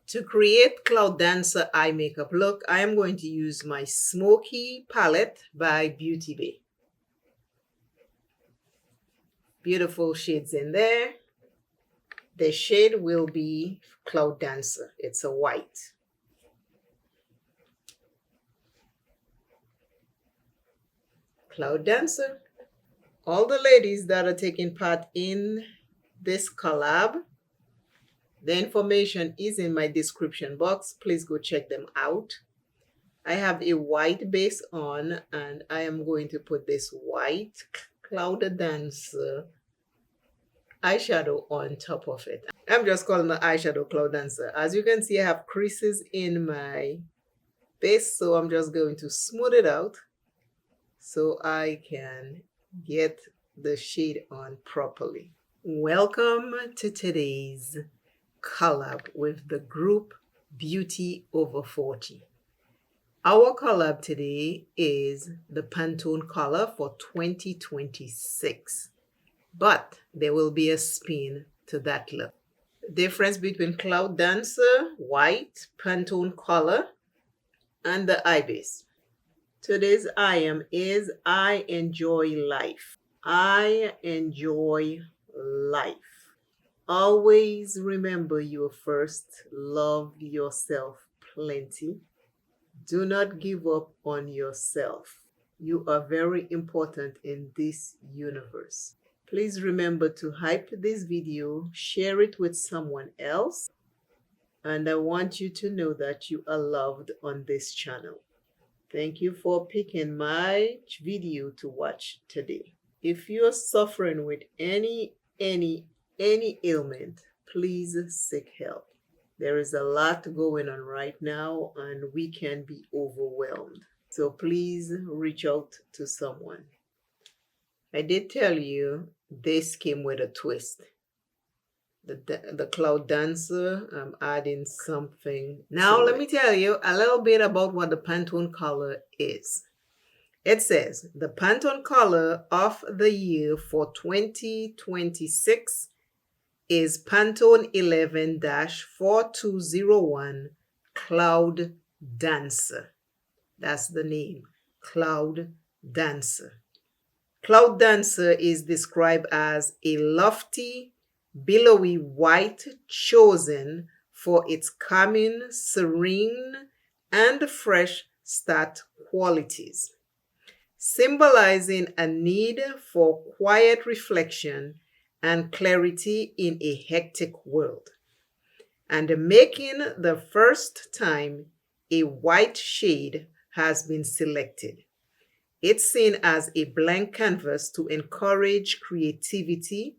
To create Cloud Dancer eye makeup look, I am going to use my Smoky palette by Beauty Bay. Beautiful shades in there. The shade will be Cloud Dancer. It's a white. Cloud Dancer. All the ladies that are taking part in this collab, the information is in my description box. Please go check them out. I have a white base on, and I am going to put this white Cloud Dancer eyeshadow on top of it. I'm just calling the eyeshadow Cloud Dancer. As you can see, I have creases in my base, so I'm just going to smooth it out so I can get the shade on properly. Welcome to today's collab with the group Beauty Over 40. Our collab today is the Pantone color for 2026, but there will be a spin to that look. The difference between Cloud Dancer, white, Pantone color, and the eye base. Today's item is I enjoy life. I enjoy life. Always remember you first. Love yourself plenty. Do not give up on yourself. You are very important in this universe. Please remember to hype this video, share it with someone else, and I want you to know that you are loved on this channel. Thank you for picking my video to watch today. If you're suffering with any ailment, please seek help. There is a lot going on right now and we can be overwhelmed. So please reach out to someone. I did tell you this came with a twist. The Cloud Dancer, I'm adding something. Now let me tell you a little bit about what the Pantone color is. It says the Pantone color of the year for 2026 is Pantone 11-4201 Cloud Dancer. That's the name, Cloud Dancer. Cloud Dancer is described as a lofty, billowy white chosen for its calming, serene, and fresh start qualities, symbolizing a need for quiet reflection and clarity in a hectic world, and making the first time a white shade has been selected. It's seen as a blank canvas to encourage creativity,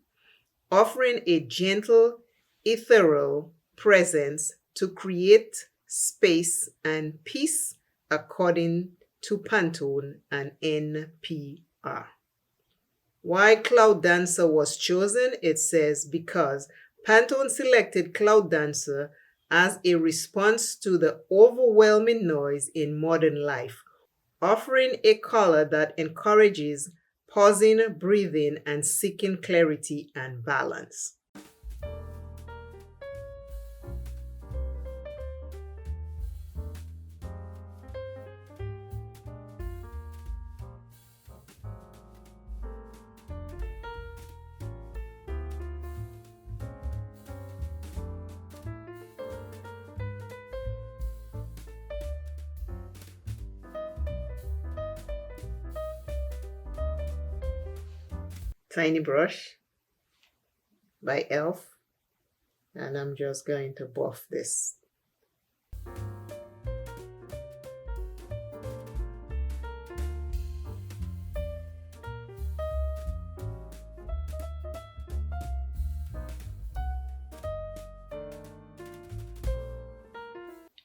offering a gentle, ethereal presence to create space and peace according to Pantone and NPR. Why Cloud Dancer was chosen? It says because Pantone selected Cloud Dancer as a response to the overwhelming noise in modern life, offering a color that encourages pausing, breathing, and seeking clarity and balance. Tiny brush by e.l.f. and I'm just going to buff this.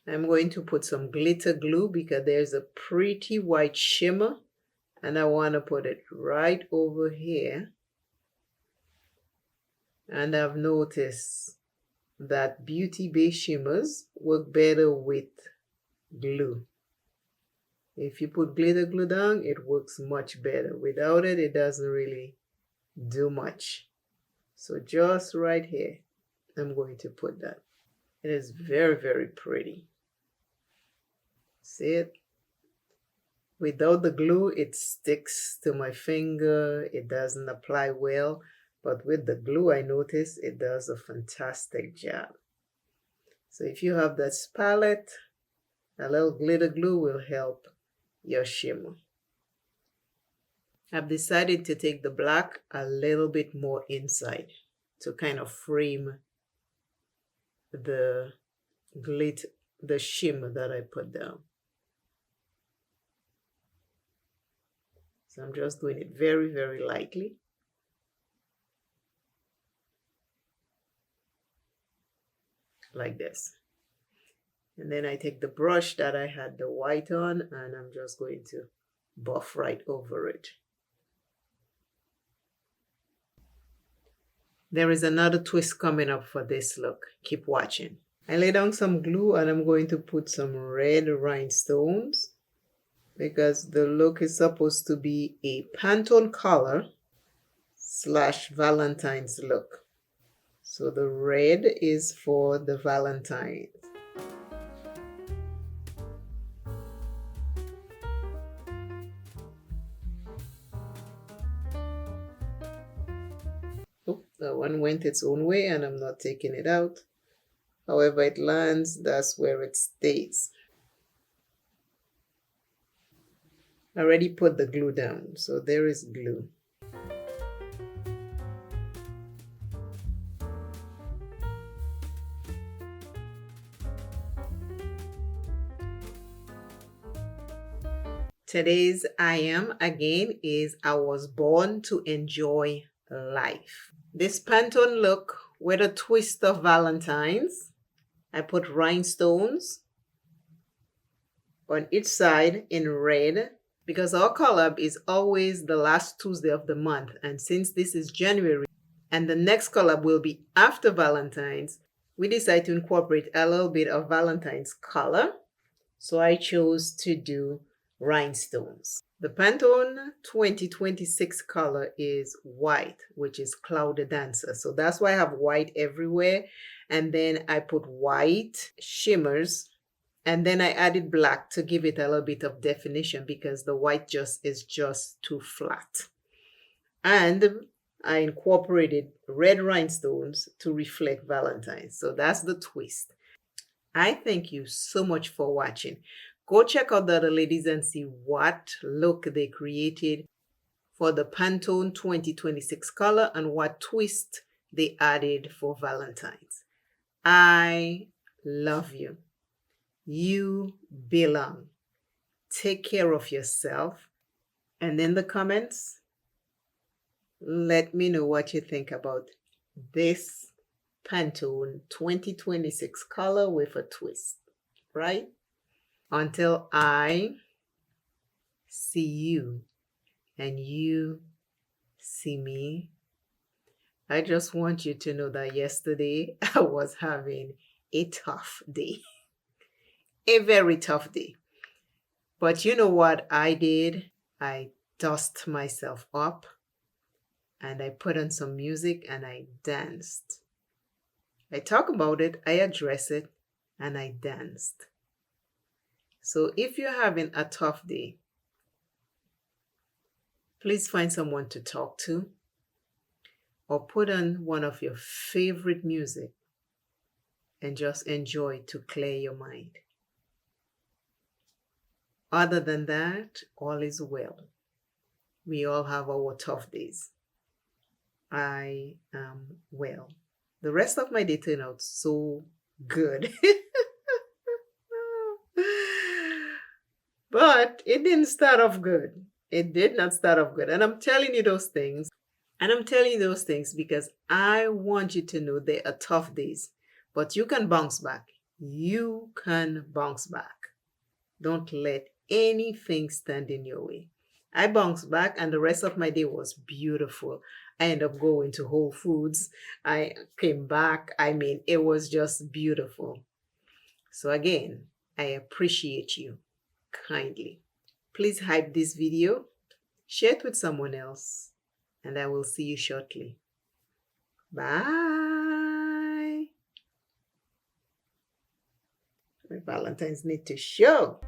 I'm going to put some glitter glue because there's a pretty white shimmer and I want to put it right over here. And I've noticed that Beauty Bay shimmers work better with glue. If you put glitter glue down, it works much better. Without it, it doesn't really do much. So just right here, I'm going to put that. It is very, very pretty. See it? Without the glue, it sticks to my finger. It doesn't apply well. But with the glue, I notice it does a fantastic job. So if you have this palette, a little glitter glue will help your shimmer. I've decided to take the black a little bit more inside to kind of frame the glitter, the shimmer that I put down. So I'm just doing it very, very lightly. Like this. And then I take the brush that I had the white on and I'm just going to buff right over it. There is another twist coming up for this look. Keep watching. I lay down some glue and I'm going to put some red rhinestones because the look is supposed to be a Pantone color / Valentine's look. So the red is for the Valentines. Oh, that one went its own way and I'm not taking it out. However it lands, that's where it stays. I already put the glue down, so there is glue. Today's I am again is I was born to enjoy life. This Pantone look with a twist of Valentine's. I put rhinestones on each side in red because our collab is always the last Tuesday of the month. And since this is January and the next collab will be after Valentine's, we decided to incorporate a little bit of Valentine's color. So I chose to do rhinestones. The Pantone 2026 color is white, which is Cloud Dancer. So that's why I have white everywhere. And then I put white shimmers. And then I added black to give it a little bit of definition because the white is just too flat. And I incorporated red rhinestones to reflect Valentine's. So that's the twist. I thank you so much for watching. Go check out the other ladies and see what look they created for the Pantone 2026 color and what twist they added for Valentine's. I love you. You belong. Take care of yourself. And in the comments, let me know what you think about this Pantone 2026 color with a twist, right? Until I see you and you see me, I just want you to know that yesterday I was having a tough day, a very tough day. But you know what I did? I dusted myself up and I put on some music and I danced. I talk about it, I address it, and I danced. So if you're having a tough day, please find someone to talk to or put on one of your favorite music and just enjoy to clear your mind. Other than that, all is well. We all have our tough days. I am well. The rest of my day turned out so good. But it didn't start off good. It did not start off good. And I'm telling you those things. And I'm telling you those things because I want you to know they are tough days. But you can bounce back. You can bounce back. Don't let anything stand in your way. I bounced back and the rest of my day was beautiful. I ended up going to Whole Foods. I came back. I mean, it was just beautiful. So again, I appreciate you kindly. Please hype this video, share it with someone else, and I will see you shortly. Bye. My Valentine's need to show.